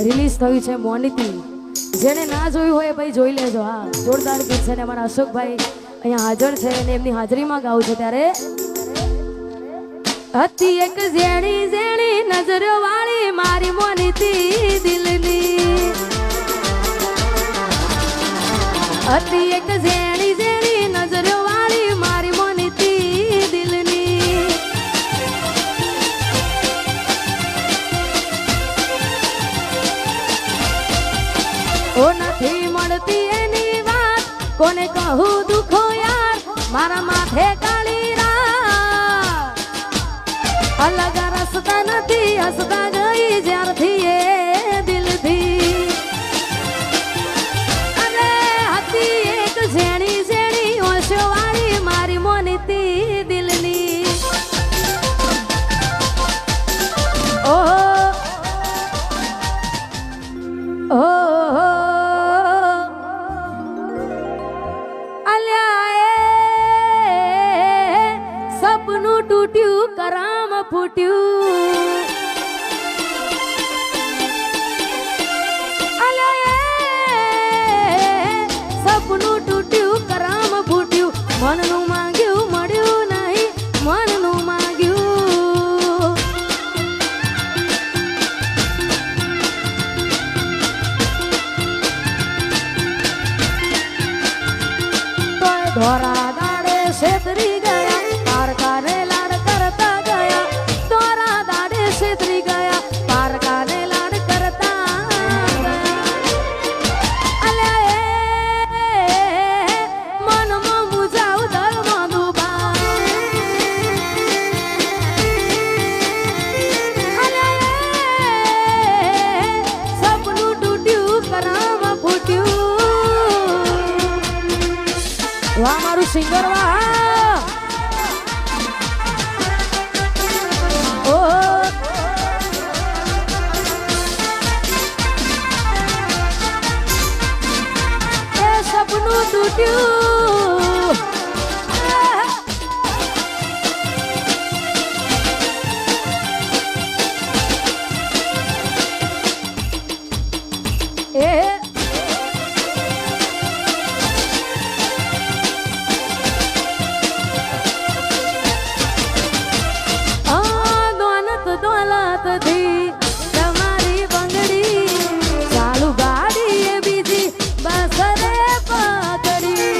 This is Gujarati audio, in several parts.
રિલીઝ થયું છે મોનીતી. જેને ના જોયું હોય ભાઈ જોઈ લેજો. હા, જોરદાર ગીત છે ને અમારા અશોકભાઈ અહીંયા હાજર છે અને એમની હાજરીમાં ગાવું છે. ત્યારે હતી એક ઝેણી ઝેણી નજર વાળી મારી મોનીતી દિલની. હતી એક ઝેણી ઝેણી નજર વાળી મારી મોનીતી દિલની. ઓ નથી મળતી એની વાત કોને કહું દુખો યાર મારા માથે કાળી રાત. અલગ રસ્તા નથી હસતા ગઈ જ્યારથી એ દિલથી. અરે હતી એક ઝેણી ઝેણી ઓશો વાળી મારી મોનીતી દિલની. ઓહો ઓહો સપનું તૂટ્યું કરામ ફૂટ્યું. સપનું તૂટ્યું કરામ ફૂટ્યું. મનનું માંગ્યું મળ્યું નહીં મનનું માંગ્યું. તોય ધોરા દાડે છેતરી ગયા પારકાને લાડ કરતા ગયા. ધોરા દાડે છેતરી ગયા પારકાને લાડ કરતા ગયા. અલ્યા મનમાં મુજાવ દરમાં ડૂબા. અલ્યા સપનું તૂટ્યું કરામ ફૂટ્યું. વાહ મારું સિંગર વાહ. સપનું તૂટ્યું એ દોલત દોલત થી તમારી બંગડી ચાલુ ગાડી એ બીજી બસ રે પકડી.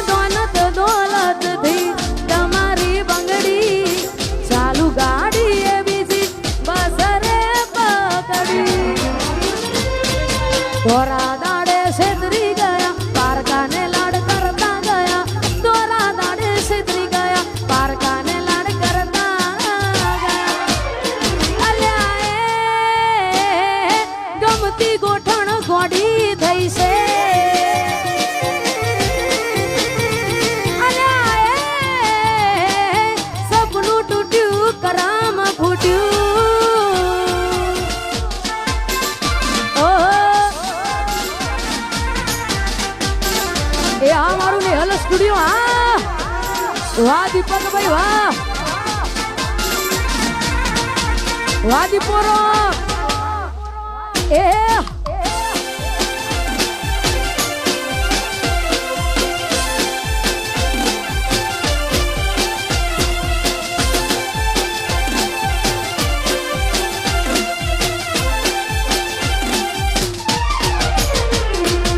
દોલત દોલત થી તમારી બંગડી ચાલુ ગાડી એ બીજી બસ રે પકડી. ધોરા દાડે છેતરી ગયા પારકાને લાડ કરતા ગયા. ધોરા દાડે છેતરી ગયા પારકાને લાડ કરતા ગયા. અલ્યા ગમતી ગોઠણ ગોડી થઈ છે. અલ્યા સપનું તૂટ્યું કરામ ફૂટ્યું. એ આ મારું નેહલ સ્ટુડિયો. હા વાહ દીપકભાઈ વાહ. વાહ દીપોરો એ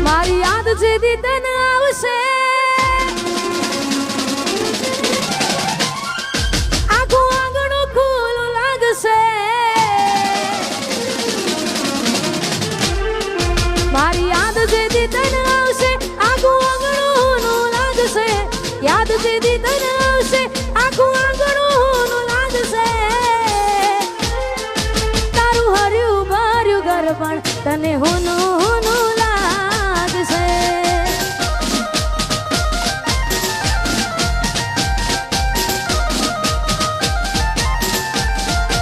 મારી યાદ જે દીદન આવશે આખું આંગણું ખુલ્લું લાગશે. મારી યાદ જે દીદન આવશે આખું આંગણું લાગશે. યાદ જે દીદન આવશે આખું આંગણું લાગશે. તારું હર્યું ભર્યું ઘર પણ તને હોનું લાગશે.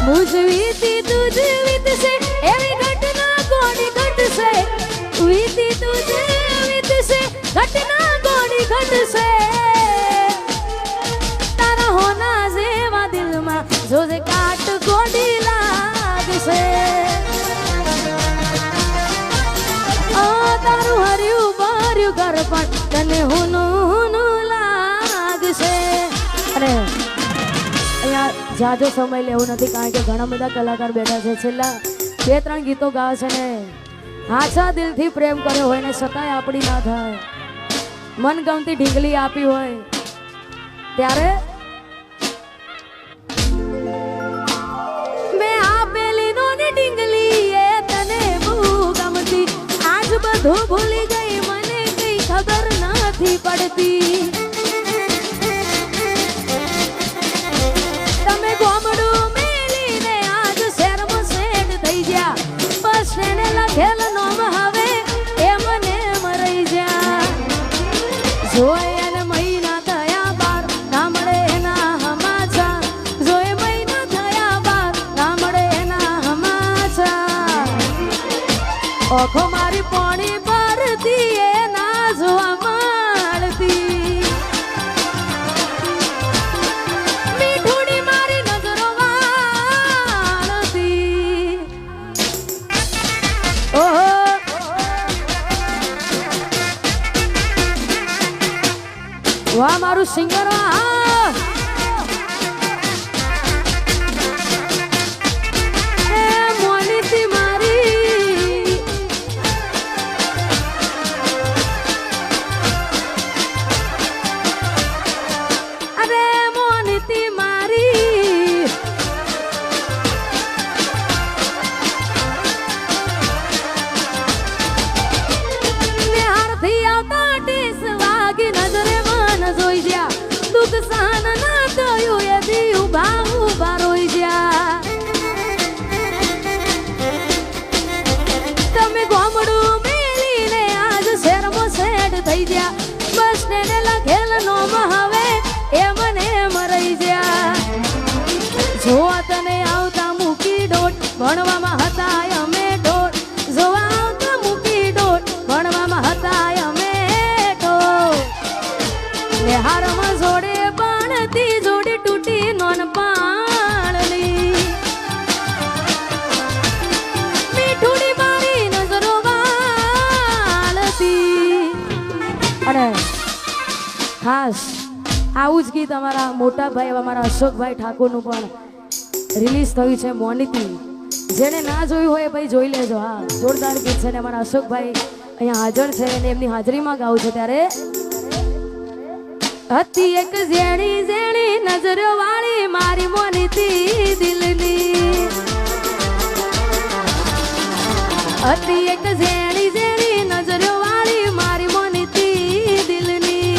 મુજ વીતી તુજ વીતશે એવી ઘટના કોની ઘટશે. વીતી તુજ વીતશે ઘટના કોની ઘટશે. તારા હોના જેવા દિલમાં જોજે કા વાટ ગોડી લાગશે તારું હર્યું ભર્યું ઘર પણ તને હુનું લાગશે અને અહીંયા જાજો સમય લેવું નથી કારણ કે ઘણા બધા કલાકાર બેઠા છે છેલ્લા 2-3 ગીતો ગાવે છે ને હાચા દિલથી પ્રેમ કર્યો હોય ને છતાંય આપણી ના થાય મનગમતી ઢીંગલી આપી હોય ત્યારે મેં આપેલી નોની ઢીંગલી એ તને બહુ ગમતી આજ બધું ભૂલી ગઈ મને કઈ ખબર નથી પડતી તમે ગોમડું મેલીને આજ શહેરમાં સેટ થઈ ગયા બસ એને લખેલ નોમ હવે એ મને મરી જા જોઈ અને મહિના થયા બાર ના મળે એના હમાચા જોઈ મહિના થયા બાર ના મળે એના હમાચા ઓખો મારી પોણી પરથી એ ના જોવા મળતી મીઠુડી મારી નજરો વાળતી ઓહો વાહ મારું સિંગર મોનીતી મારી અરે મોનીતી મારી નિહારથી આવતા ટીસ વાગી નજરે જોઈ જ્યા દુઃખ સહન ના થયું એથી ઉભા ઉભા રોઈ જ્યા તમે ગોમડું મેલીને આજ શહેરમાં સેટ થઈ ગયા બસ તેને લખેલ નોમ હવે એ મને મરાઈ જ્યા જોવા તને આવતા મૂકી ડોટ ભણવામાં હતા અમે ડોટ જોવા આવતા મૂકી ડોટ ભણવામાં હતા અમે હારમાં જોડે બાણતી જોડે તૂટી નોન પાણલી મીઠુડી મારી નજરો વાળતી અને ખાસ આવું જ ગીત અમારા મોટા ભાઈ અમારા અશોકભાઈ ઠાકોરનું પણ રિલીઝ થયું છે મોનીતી જેને ના જોયું હોય ભાઈ જોઈ લેજો હા જોરદાર ગીત છે ને અમારા અશોકભાઈ અહીંયા હાજર છે અને એમની હાજરીમાં ગાવું છે ત્યારે હતી એક ઝેણી ઝેણી નજરો વાળી મારી મોનીતી દિલની હતી એક ઝેણી ઝેણી નજરો વાળી મારી મોનીતી દિલની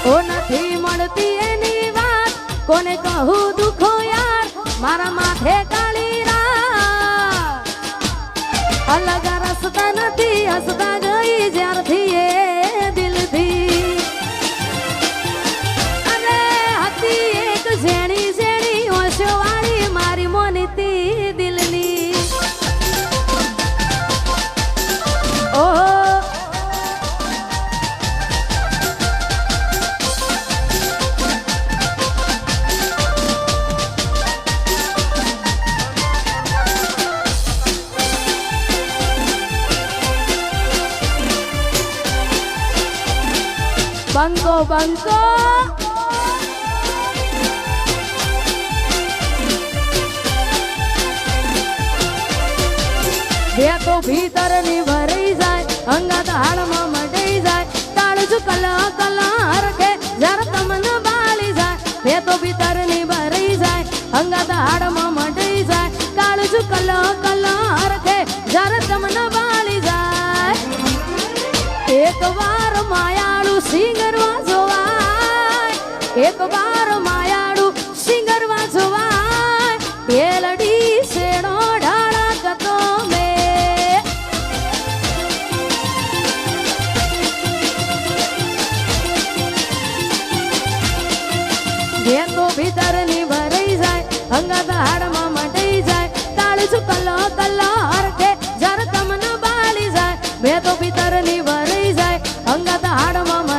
ઓ નથી મળતી એની વાત કોને કહું દુખો યાર મારા માથે કાળી અલગ રસ્તા નથી હસતા ગઈ જ્યારથી એ દિલથી અરે હતી એક ઝેણી ઝેણી ઓશો વાળી મારી મોનીતી દિલની ઓહો બંકો બંકો બે તો ભીતર ની ભરાઈ જાય અંગાત હાડમાં મટાઈ જાય તાળજુ કલા કલા હરખે જરા તમને બાળી જાય બે તો ભીતર ની ભરાઈ જાય અંગાત હાડમાં મટાઈ જાય તાળજુ કલા કલા હરખે જરા તમને બાળી જાય એક વાર માયાળું સિંગરવા જોવાય એક વાર માયાળું સિંગરવા જોવાય પેલડી શેડો ઢાળા કતો મે બે તો ભીતર ની ભરાઈ જાય અંગાત હાડમાં મટાઈ જાય તાળજુ કલો કલો હરખે જરા તમને બાળી જાય બે તો ભીતર ની ભરાઈ જાય અંગાત હાડ હાડમાં